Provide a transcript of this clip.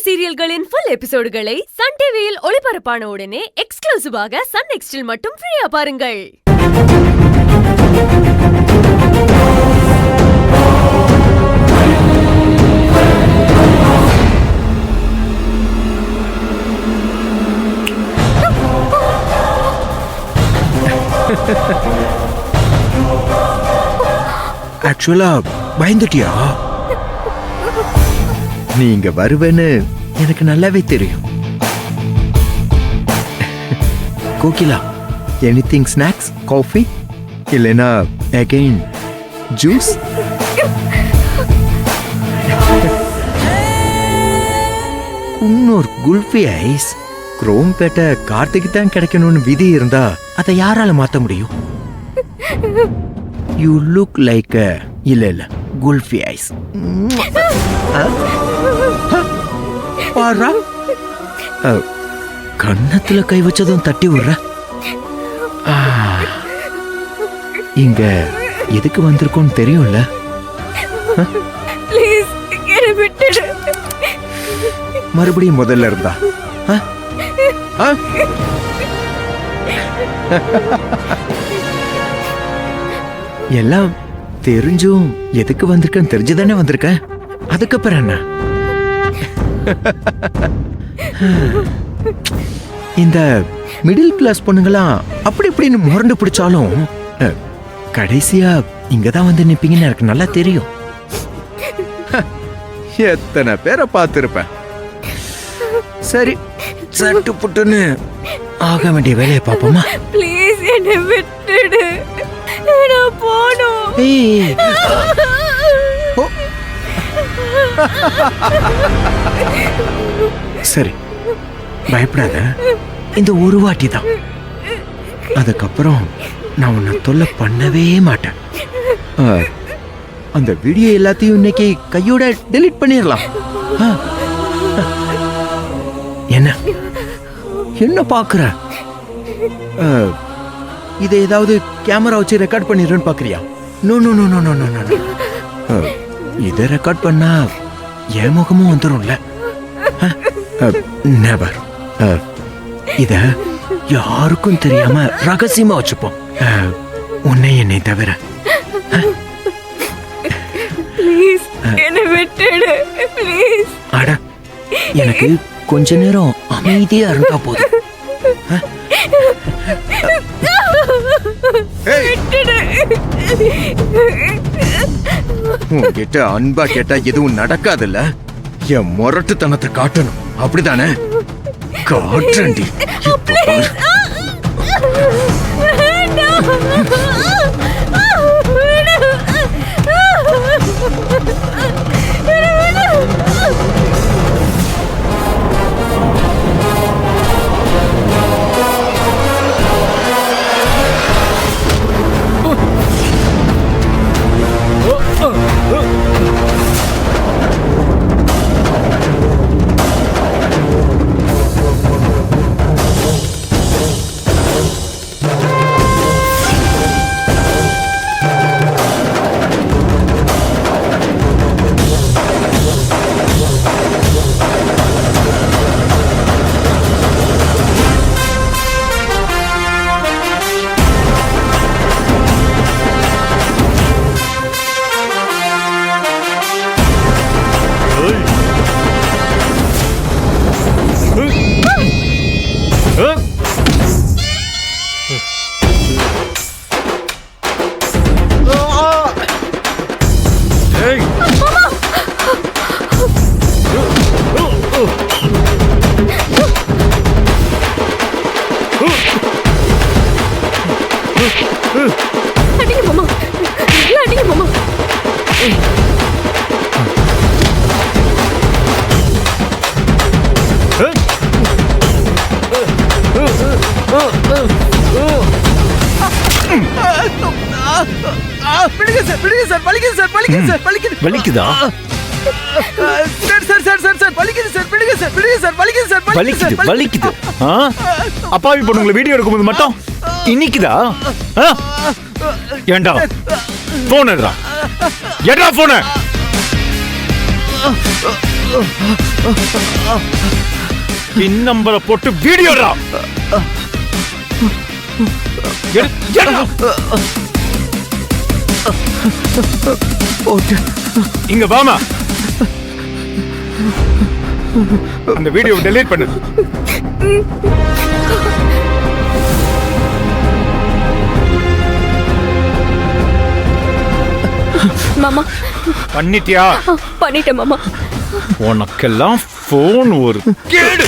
சீரியல்களின் full எபிசோடுகளை Sun டிவியில் ஒளிபரப்பான உடனே எக்ஸ்க்ளூசிவாக சன் நெக்ஸ்டில் மட்டும் ஃப்ரீயா பாருங்கள். ஆக்சுவலா பயந்துட்டியா? நீங்க வருவேன்னு எனக்கு நல்லாவே தெரியும். கோகிலா, எனிதிங் ஸ்நாக்ஸ், காஃபி இல்லைனா அகைன் ஜூஸ்? இன்னொரு குல்ஃபி ஐஸ். குரோம்பேட்டை கார்த்திக்கு தான் கிடைக்கணும்னு விதி இருந்தா அதை யாரால மாத்த முடியும்? யூ லுக் லைக் இல்ல குல்ஃபி ஐஸ். பாரா, கன்னத்துல கை வச்சதும் தட்டி விடுற. இங்க எதுக்கு வந்திருக்கோன்னு தெரியும்ல? மறுபடியும் முதல்ல இருந்தா எல்லாம் தெரிஞ்சும் எதுக்கு வந்திருக்கேன்னு தெரிஞ்சுதானே வந்திருக்கேன். அதுக்கப்புறம் என்ன? இந்த மிடில் கிளாஸ் பொண்ணுங்களாம் அப்படி இப்படின்னு முரண்டு பிடிச்சாலும் கடைசியா இங்கதான் வந்து நிப்பீங்கன்னு எனக்கு நல்லா தெரியும். எத்தனை பேரை பார்த்திருப்பேன். சரி, சட்டு புட்டுன்னு ஆக வேண்டிய வேலையை பாப்போமா? ப்ளீஸ் என்னை விட்டுடு, நான் போணும். சரி, பயப்படாத. இந்த ஒரு வாட்டி தான். அதுக்கப்புறம் நான் உன்னை தொல்லை பண்ணவே மாட்டேன். அந்த வீடியோ எல்லாத்தையும் இன்னைக்கு கையோட டெலீட் பண்ணிடலாம். என்ன என்ன பாக்குற? இதை ஏதாவது கேமரா வச்சு ரெக்கார்ட் பண்ணிடுறேன்னு பாக்குறியா? No no no no no no no. இதை ரெக்கார்ட் பண்ணா என் முகமும் வந்துடும்ல. நெவர். இத யாருக்கும் தெரியாம ரகசியமா வச்சுப்போம், உன்னை என்னை தவிர. அட, எனக்கு கொஞ்ச நேரம் அமைதியா இருந்தா போதும். உன்கிட்ட அன்பா கேட்டா எதுவும் நடக்காதுல்ல. என் முரட்டுத்தனத்தை காட்டணும், அப்படிதானே? காட்டுறேன்டி. அடிங்க மாமா, அடிங்க மாமா. வலிக்குதா? வலிக்குது. அப்பாவி பொண்ணுங்களை வீடியோ எடுக்கும்போது மட்டும் இன்னைக்குதா? ஏண்டா போன் எடுறா, போன பின் நம்பரை போட்டு வீடியோடா. இங்க வாமா. அந்த வீடியோ டெலீட் பண்ணு. மாமா பண்ணிட்டியா? பண்ணிட்டேன் மாமா. உனக்கெல்லாம் போன் ஒரு கேடு.